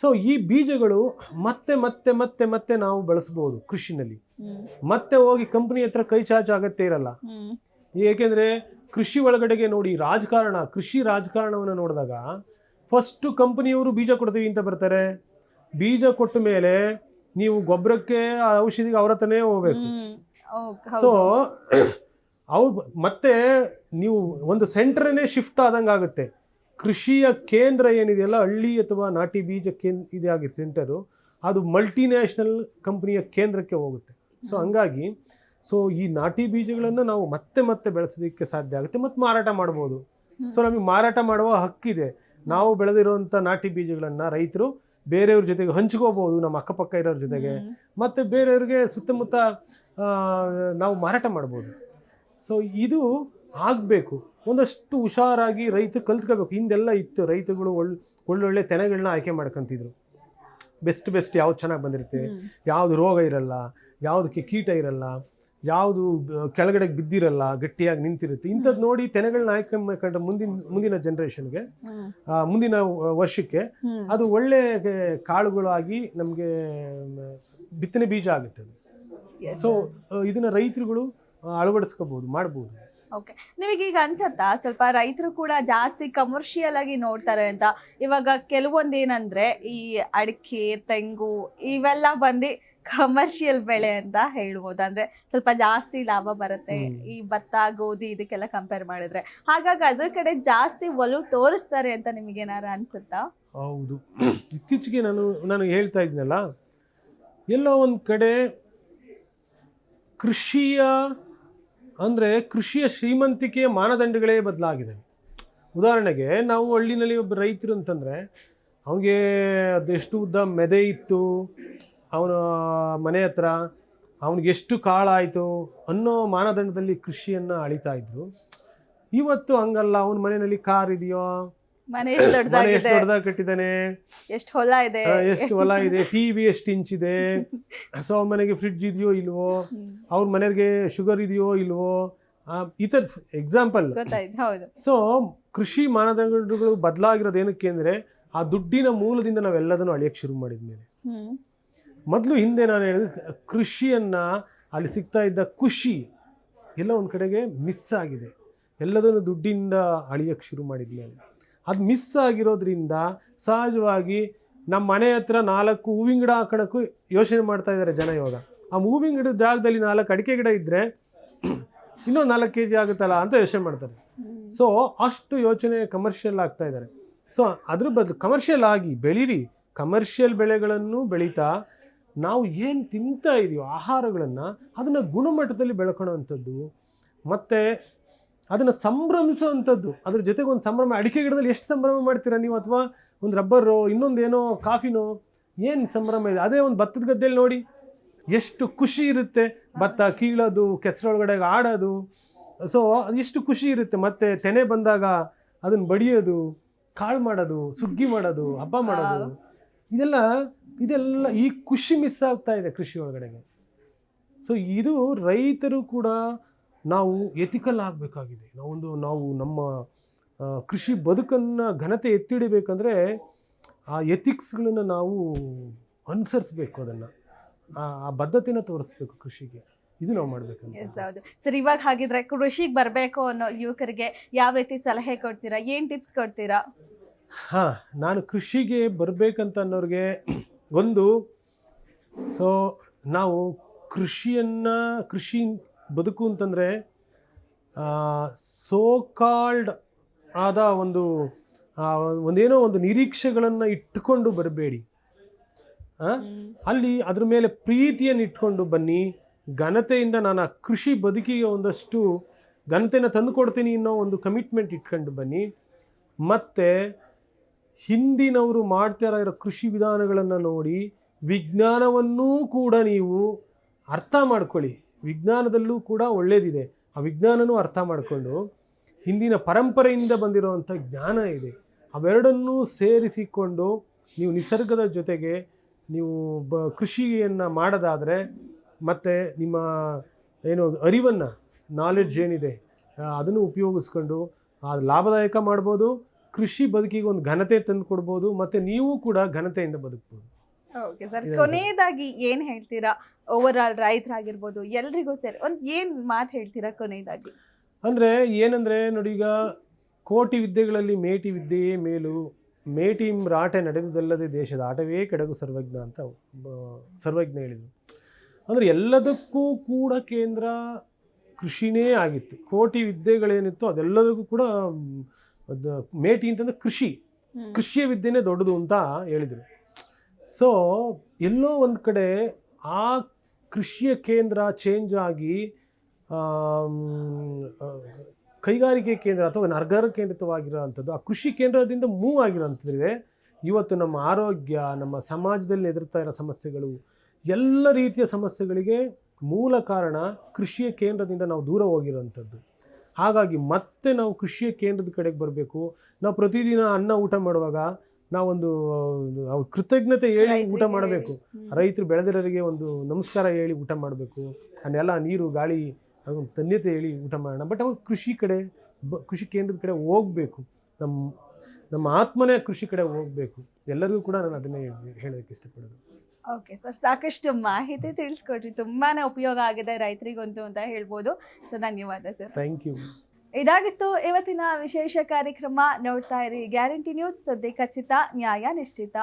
So ಈ ಬೀಜಗಳು ಮತ್ತೆ ಮತ್ತೆ ಮತ್ತೆ ಮತ್ತೆ ನಾವು ಬಳಸಬಹುದು ಕೃಷಿನಲ್ಲಿ. ಮತ್ತೆ ಹೋಗಿ ಕಂಪನಿ ಹತ್ರ ಕೈ ಚಾಚ ಅಗತ್ಯ ಇರಲ್ಲ. ಏಕೆಂದ್ರೆ ಕೃಷಿ ಒಳಗಡೆಗೆ ನೋಡಿ, ಕೃಷಿ ರಾಜಕಾರಣವನ್ನು ನೋಡಿದಾಗ ಫಸ್ಟ್ ಕಂಪನಿಯವರು ಬೀಜ ಕೊಡ್ತೀವಿ ಅಂತ ಬರ್ತಾರೆ. ಬೀಜ ಕೊಟ್ಟ ಮೇಲೆ ನೀವು ಗೊಬ್ಬರಕ್ಕೆ ಔಷಧಿಗೆ ಅವ್ರ ಹತ್ರನೇ ಹೋಗ್ಬೇಕು. ಸೊ ಮತ್ತೆ ನೀವು ಒಂದು ಸೆಂಟರ್ನೇ ಶಿಫ್ಟ್ ಆದಂಗೆ ಆಗುತ್ತೆ. ಕೃಷಿಯ ಕೇಂದ್ರ ಏನಿದೆಯಲ್ಲ, ಹಳ್ಳಿ ಅಥವಾ ನಾಟಿ ಬೀಜ ಇದಾಗಿ ಸೆಂಟರು, ಅದು ಮಲ್ಟಿನ್ಯಾಷನಲ್ ಕಂಪನಿಯ ಕೇಂದ್ರಕ್ಕೆ ಹೋಗುತ್ತೆ. ಸೊ ಹಂಗಾಗಿ ಈ ನಾಟಿ ಬೀಜಗಳನ್ನು ನಾವು ಮತ್ತೆ ಮತ್ತೆ ಬೆಳೆಸೋದಕ್ಕೆ ಸಾಧ್ಯ ಆಗುತ್ತೆ ಮತ್ತು ಮಾರಾಟ ಮಾಡ್ಬೋದು. ಸೊ ನಮಗೆ ಮಾರಾಟ ಮಾಡುವ ಹಕ್ಕಿದೆ. ನಾವು ಬೆಳೆದಿರುವಂಥ ನಾಟಿ ಬೀಜಗಳನ್ನು ರೈತರು ಬೇರೆಯವ್ರ ಜೊತೆಗೆ ಹಂಚ್ಕೋಬಹುದು, ನಮ್ಮ ಅಕ್ಕಪಕ್ಕ ಇರೋರ ಜೊತೆಗೆ, ಮತ್ತು ಬೇರೆಯವ್ರಿಗೆ ಸುತ್ತಮುತ್ತ ನಾವು ಮಾರಾಟ ಮಾಡ್ಬೋದು. ಸೊ ಇದು ಆಗಬೇಕು. ಒಂದಷ್ಟು ಹುಷಾರಾಗಿ ರೈತ ಕಲ್ತ್ಕೋಬೇಕು. ಹಿಂದೆಲ್ಲ ಇತ್ತು, ರೈತಗಳು ಒಳ್ಳೊಳ್ಳೆ ತೆನೆಗಳನ್ನ ಆಯ್ಕೆ ಮಾಡ್ಕೊತಿದ್ರು. ಬೆಸ್ಟ್ ಯಾವ್ದು ಚೆನ್ನಾಗಿ ಬಂದಿರುತ್ತೆ, ಯಾವುದು ರೋಗ ಇರಲ್ಲ, ಯಾವುದಕ್ಕೆ ಕೀಟ ಇರಲ್ಲ, ಯಾವುದು ಕೆಳಗಡೆ ಬಿದ್ದಿರಲ್ಲ, ಗಟ್ಟಿಯಾಗಿ ನಿಂತಿರುತ್ತೆ, ಇಂಥದ್ದು ನೋಡಿ ತೆನೆಗಳನ್ನ ಆಯ್ಕೆ ಮಾಡ್ಕೊಂಡ್ರೆ ಮುಂದಿನ ಜನ್ರೇಷನ್ಗೆ, ಮುಂದಿನ ವರ್ಷಕ್ಕೆ ಅದು ಒಳ್ಳೆ ಕಾಳುಗಳಾಗಿ ನಮಗೆ ಬಿತ್ತನೆ ಬೀಜ ಆಗುತ್ತೆ. ಸೊ ಇದನ್ನ ರೈತರುಗಳು ಅಳವಡಿಸ್ಕೋಬಹುದು, ಮಾಡ್ಬೋದು. ಓಕೆ, ನಿಮಗೀಗ ಅನ್ಸತ್ತಾ ಸ್ವಲ್ಪ ರೈತರು ಕೂಡ ಜಾಸ್ತಿ ಕಮರ್ಷಿಯಲ್ ಆಗಿ ನೋಡ್ತಾರೆ ಅಂತ? ಇವಾಗ ಕೆಲವೊಂದೇನಂದ್ರೆ ಈ ಅಡಿಕೆ, ತೆಂಗು ಇವೆಲ್ಲ ಬಂದು ಕಮರ್ಷಿಯಲ್ ಬೆಳೆ ಅಂತ ಹೇಳ್ಬೋದು. ಅಂದ್ರೆ ಸ್ವಲ್ಪ ಜಾಸ್ತಿ ಲಾಭ ಬರುತ್ತೆ ಈ ಭತ್ತ, ಗೋಧಿ ಇದಕ್ಕೆಲ್ಲ ಕಂಪೇರ್ ಮಾಡಿದ್ರೆ. ಹಾಗಾಗಿ ಅದ್ರ ಕಡೆ ಜಾಸ್ತಿ ಒಲವು ತೋರಿಸ್ತಾರೆ ಅಂತ ನಿಮಗೇನಾರು ಅನ್ಸುತ್ತಾ? ಹೌದು, ಇತ್ತೀಚೆಗೆ ನಾನು ಹೇಳ್ತಾ ಇದ್ದೀನಲ್ಲ, ಎಲ್ಲೋ ಒಂದು ಕಡೆ ಕೃಷಿಯ ಶ್ರೀಮಂತಿಕೆಯ ಮಾನದಂಡಗಳೇ ಬದಲಾಗಿದೆ. ಉದಾಹರಣೆಗೆ ನಾವು ಹಳ್ಳಿನಲ್ಲಿ ಒಬ್ಬ ರೈತರು ಅಂತಂದರೆ ಅವನಿಗೆ ಅದೆಷ್ಟು ಉದ್ದ ಮೆದೆ ಇತ್ತು ಅವನ ಮನೆ ಹತ್ರ, ಅವನಿಗೆ ಎಷ್ಟು ಕಾಳಾಯಿತು ಅನ್ನೋ ಮಾನದಂಡದಲ್ಲಿ ಕೃಷಿಯನ್ನು ಅಳಿತಾ ಇದ್ರು. ಇವತ್ತು ಹಂಗಲ್ಲ. ಅವನ ಮನೆಯಲ್ಲಿ ಕಾರ್ ಇದೆಯೋ, ಮನೆ ಎಷ್ಟು ದೊಡ್ಡದಾಗಿ ಕಟ್ಟಿದ್ದಾನೆ, ಎಷ್ಟು ಹೊಲ ಇದೆ, ಟಿವಿ ಎಷ್ಟು ಇಂಚ್ ಇದೆ, ಸೊ ಅವನ ಮನೆಗೆ ಫ್ರಿಡ್ಜ್ ಇದೆಯೋ ಇಲ್ವೋ, ಅವ್ರ ಮನೆಗೆ ಶುಗರ್ ಇದೆಯೋ ಇಲ್ವೋ, ಈ ಥರ ಎಕ್ಸಾಂಪಲ್. ಸೊ ಕೃಷಿ ಮಾನದಂಡಗಳು ಬದಲಾಗಿರೋದು ಏನಕ್ಕೆ ಅಂದರೆ ಆ ದುಡ್ಡಿನ ಮೂಲದಿಂದ ನಾವೆಲ್ಲದನ್ನು ಅಳಿಯಕ್ಕೆ ಶುರು ಮಾಡಿದ್ಮೇಲೆ. ಮೊದಲು ಹಿಂದೆ ನಾನು ಹೇಳಿದ ಕೃಷಿಯನ್ನು ಅಲ್ಲಿ ಸಿಗ್ತಾ ಇದ್ದ ಖುಷಿ ಎಲ್ಲ ಒಂದು ಕಡೆಗೆ ಮಿಸ್ ಆಗಿದೆ. ಎಲ್ಲದನ್ನು ದುಡ್ಡಿಂದ ಅಳಿಯಕ್ಕೆ ಶುರು ಮಾಡಿದ್ಮೇಲೆ ಅದು ಮಿಸ್ ಆಗಿರೋದ್ರಿಂದ ಸಹಜವಾಗಿ ನಮ್ಮ ಮನೆ ಹತ್ರ 4 ಹೂವಿನ ಗಿಡ ಹಾಕೋಣಕ್ಕೂ ಯೋಚನೆ ಮಾಡ್ತಾ ಇದ್ದಾರೆ ಜನ. ಇವಾಗ ಆ ಹೂವಿನ ಗಿಡದ ಜಾಗದಲ್ಲಿ 4 ಅಡಿಕೆ ಗಿಡ ಇದ್ದರೆ ಇನ್ನೊಂದು 4 kg ಆಗುತ್ತಲ್ಲ ಅಂತ ಯೋಚನೆ ಮಾಡ್ತಾರೆ. ಸೊ ಅಷ್ಟು ಯೋಚನೆ ಕಮರ್ಷಿಯಲ್ ಆಗ್ತಾ ಇದ್ದಾರೆ. ಸೊ ಅದ್ರ ಬದಲು ಕಮರ್ಷಿಯಲ್ ಆಗಿ ಬೆಳೀರಿ, ಕಮರ್ಷಿಯಲ್ ಬೆಳೆಗಳನ್ನು ಬೆಳೀತಾ ನಾವು ಏನು ತಿಂತಾ ಇದೀವೋ ಆಹಾರಗಳನ್ನು ಅದನ್ನು ಗುಣಮಟ್ಟದಲ್ಲಿ ಬೆಳ್ಕೊಳ್ಳೋವಂಥದ್ದು, ಮತ್ತು ಅದನ್ನು ಸಂಭ್ರಮಿಸೋವಂಥದ್ದು. ಅದ್ರ ಜೊತೆಗೆ ಒಂದು ಸಂಭ್ರಮ. ಅಡಿಕೆ ಗಿಡದಲ್ಲಿ ಎಷ್ಟು ಸಂಭ್ರಮ ಮಾಡ್ತೀರಾ ನೀವು, ಅಥವಾ ಒಂದು ರಬ್ಬರು, ಇನ್ನೊಂದೇನೋ ಕಾಫಿನೋ, ಏನು ಸಂಭ್ರಮ ಇದೆ. ಅದೇ ಒಂದು ಭತ್ತದ ಗದ್ದೆಯಲ್ಲಿ ನೋಡಿ ಎಷ್ಟು ಖುಷಿ ಇರುತ್ತೆ. ಭತ್ತ ಕೀಳೋದು, ಕೆಸರೊಳಗಡೆ ಆಡೋದು, ಸೊ ಎಷ್ಟು ಖುಷಿ ಇರುತ್ತೆ. ಮತ್ತು ತೆನೆ ಬಂದಾಗ ಅದನ್ನು ಬಡಿಯೋದು, ಕಾಳು ಮಾಡೋದು, ಸುಗ್ಗಿ ಮಾಡೋದು, ಹಬ್ಬ ಮಾಡೋದು, ಇದೆಲ್ಲ ಈ ಖುಷಿ ಮಿಸ್ ಆಗ್ತಾ ಇದೆ ಕೃಷಿ ಒಳಗಡೆಗೆ. ಸೊ ಇದು ರೈತರು ಕೂಡ ನಾವು ಎಥಿಕಲ್ ಆಗಬೇಕಾಗಿದೆ. ನಾವು ನಮ್ಮ ಕೃಷಿ ಬದುಕನ್ನು ಘನತೆ ಎತ್ತಿಡಬೇಕಂದ್ರೆ ಆ ಎಥಿಕ್ಸ್ಗಳನ್ನು ನಾವು ಅನುಸರಿಸಬೇಕು, ಅದನ್ನು ಆ ಬದ್ಧತೆನ ತೋರಿಸ್ಬೇಕು ಕೃಷಿಗೆ. ಇದು ನಾವು ಮಾಡಬೇಕಂತ. ಸರ್, ಇವಾಗ ಹಾಗಿದ್ರೆ ಕೃಷಿಗೆ ಬರಬೇಕು ಅನ್ನೋ ಯುವಕರಿಗೆ ಯಾವ ರೀತಿ ಸಲಹೆ ಕೊಡ್ತೀರಾ, ಏನು ಟಿಪ್ಸ್ ಕೊಡ್ತೀರಾ? ನಾನು ಕೃಷಿಗೆ ಬರಬೇಕಂತ ಅನ್ನೋರಿಗೆ ನಾವು ಕೃಷಿ ಬದುಕು ಅಂತಂದರೆ ಸೋಕಾಲ್ಡ್ ಆದ ಒಂದೇನೋ ಒಂದು ನಿರೀಕ್ಷೆಗಳನ್ನು ಇಟ್ಟುಕೊಂಡು ಬರಬೇಡಿ. ಅಲ್ಲಿ ಅದ್ರ ಮೇಲೆ ಪ್ರೀತಿಯನ್ನು ಇಟ್ಕೊಂಡು ಬನ್ನಿ. ಘನತೆಯಿಂದ ನಾನು ಆ ಕೃಷಿ ಬದುಕಿಗೆ ಒಂದಷ್ಟು ಘನತೆಯನ್ನು ತಂದು ಕೊಡ್ತೀನಿ ಅನ್ನೋ ಒಂದು ಕಮಿಟ್ಮೆಂಟ್ ಇಟ್ಕೊಂಡು ಬನ್ನಿ. ಮತ್ತು ಹಿಂದಿನವರು ಮಾಡ್ತಾ ಇರೋ ಕೃಷಿ ವಿಧಾನಗಳನ್ನು ನೋಡಿ ವಿಜ್ಞಾನವನ್ನೂ ಕೂಡ ನೀವು ಅರ್ಥ ಮಾಡ್ಕೊಳ್ಳಿ. ವಿಜ್ಞಾನದಲ್ಲೂ ಕೂಡ ಒಳ್ಳೆಯದಿದೆ, ಆ ವಿಜ್ಞಾನನೂ ಅರ್ಥ ಮಾಡಿಕೊಂಡು ಹಿಂದಿನ ಪರಂಪರೆಯಿಂದ ಬಂದಿರೋವಂಥ ಜ್ಞಾನ ಇದೆ, ಅವೆರಡನ್ನೂ ಸೇರಿಸಿಕೊಂಡು ನೀವು ನಿಸರ್ಗದ ಜೊತೆಗೆ ನೀವು ಕೃಷಿಯನ್ನು ಮಾಡೋದಾದರೆ, ಮತ್ತು ನಿಮ್ಮ ಅರಿವನ್ನು, ನಾಲೆಡ್ಜ್ ಏನಿದೆ ಅದನ್ನು ಉಪಯೋಗಿಸ್ಕೊಂಡು ಲಾಭದಾಯಕ ಮಾಡ್ಬೋದು, ಕೃಷಿ ಬದುಕಿಗೆ ಒಂದು ಘನತೆ ತಂದು ಕೊಡ್ಬೋದು, ಮತ್ತು ನೀವು ಕೂಡ ಘನತೆಯಿಂದ ಬದುಕ್ಬೋದು. ಓಕೆ ಸರ್, ಕೊನೆಯದಾಗಿ ಏನ್ ಹೇಳ್ತೀರಾ ಓವರ್ ಆಲ್ ರೈತರಾಗಿರ್ಬೋದು ಎಲ್ರಿಗೂ ಸೇರಿ ಒಂದು ಏನ್ ಮಾತು ಹೇಳ್ತೀರಾ ಕೊನೆಯದಾಗಿ? ಅಂದರೆ ಏನಂದರೆ ನೋಡಿ, ಈಗ ಕೋಟಿ ವಿದ್ಯೆಗಳಲ್ಲಿ ಮೇಟಿ ವಿದ್ಯೆಯೇ ಮೇಲು, ಮೇಟಿ ರಾಟೆ ನಡೆದುದಲ್ಲದೆ ದೇಶದ ಆಟವೇ ಕೆಡಗು ಸರ್ವಜ್ಞ ಅಂತ ಸರ್ವಜ್ಞ ಹೇಳಿದರು. ಅಂದರೆ ಎಲ್ಲದಕ್ಕೂ ಕೂಡ ಕೇಂದ್ರ ಕೃಷಿನೇ ಆಗಿತ್ತು. ಕೋಟಿ ವಿದ್ಯೆಗಳೇನಿತ್ತು ಅದೆಲ್ಲದಕ್ಕೂ ಕೂಡ ಅದು ಮೇಟಿ ಅಂತಂದರೆ ಕೃಷಿಯ ವಿದ್ಯೆನೇ ದೊಡ್ಡದು ಅಂತ ಹೇಳಿದರು. ಸೊ ಎಲ್ಲೋ ಒಂದು ಕಡೆ ಆ ಕೃಷಿಯ ಕೇಂದ್ರ ಚೇಂಜ್ ಆಗಿ ಕೈಗಾರಿಕೆ ಕೇಂದ್ರ ಅಥವಾ ನಗರ ಕೇಂದ್ರಿತವಾಗಿರೋವಂಥದ್ದು, ಆ ಕೃಷಿ ಕೇಂದ್ರದಿಂದ ಮೂವ್ ಆಗಿರೋಂಥದ್ದಿದೆ. ಇವತ್ತು ನಮ್ಮ ಆರೋಗ್ಯ, ನಮ್ಮ ಸಮಾಜದಲ್ಲಿ ಎದುರ್ತಾ ಇರೋ ಸಮಸ್ಯೆಗಳು, ಎಲ್ಲ ರೀತಿಯ ಸಮಸ್ಯೆಗಳಿಗೆ ಮೂಲ ಕಾರಣ ಕೃಷಿಯ ಕೇಂದ್ರದಿಂದ ನಾವು ದೂರ ಹೋಗಿರೋವಂಥದ್ದು. ಹಾಗಾಗಿ ಮತ್ತೆ ನಾವು ಕೃಷಿಯ ಕೇಂದ್ರದ ಕಡೆಗೆ ಬರಬೇಕು. ನಾವು ಪ್ರತಿದಿನ ಅನ್ನ ಊಟ ಮಾಡುವಾಗ ನಾವೊಂದು ಕೃತಜ್ಞತೆ ಹೇಳಿ ಊಟ ಮಾಡಬೇಕು. ರೈತರು ಬೆಳೆದಿರೋರಿಗೆ ಒಂದು ನಮಸ್ಕಾರ ಹೇಳಿ ಊಟ ಮಾಡಬೇಕು. ನೆಲ, ನೀರು, ಗಾಳಿ ಅದೊಂದು ಧನ್ಯತೆ ಹೇಳಿ ಊಟ ಮಾಡೋಣ. ಬಟ್ ಅವ್ರು ಕೃಷಿ ಕೇಂದ್ರದ ಕಡೆ ಹೋಗಬೇಕು. ನಮ್ಮ ಆತ್ಮನೇ ಕೃಷಿ ಕಡೆ ಹೋಗಬೇಕು. ಎಲ್ಲರಿಗೂ ಕೂಡ ನಾನು ಅದನ್ನೇ ಹೇಳೋದಕ್ಕೆ ಇಷ್ಟಪಡೋದು. ಓಕೆ ಸರ್, ಸಾಕಷ್ಟು ಮಾಹಿತಿ ತಿಳಿಸ್ಕೊಟ್ರಿ, ತುಂಬಾನೇ ಉಪಯೋಗ ಆಗಿದೆ ರೈತರಿಗಂತೂ ಅಂತ ಹೇಳ್ಬೋದು. ಸೊ ಧನ್ಯವಾದ ಸರ್. Thank you. ಇದಾಗಿತ್ತು ಇವತ್ತಿನ ವಿಶೇಷ ಕಾರ್ಯಕ್ರಮ. ನೋಡ್ತಾ ಇರಿ ಗ್ಯಾರಂಟಿ ನ್ಯೂಸ್, ಸುದ್ದಿ ಖಚಿತ, ನ್ಯಾಯ ನಿಶ್ಚಿತ.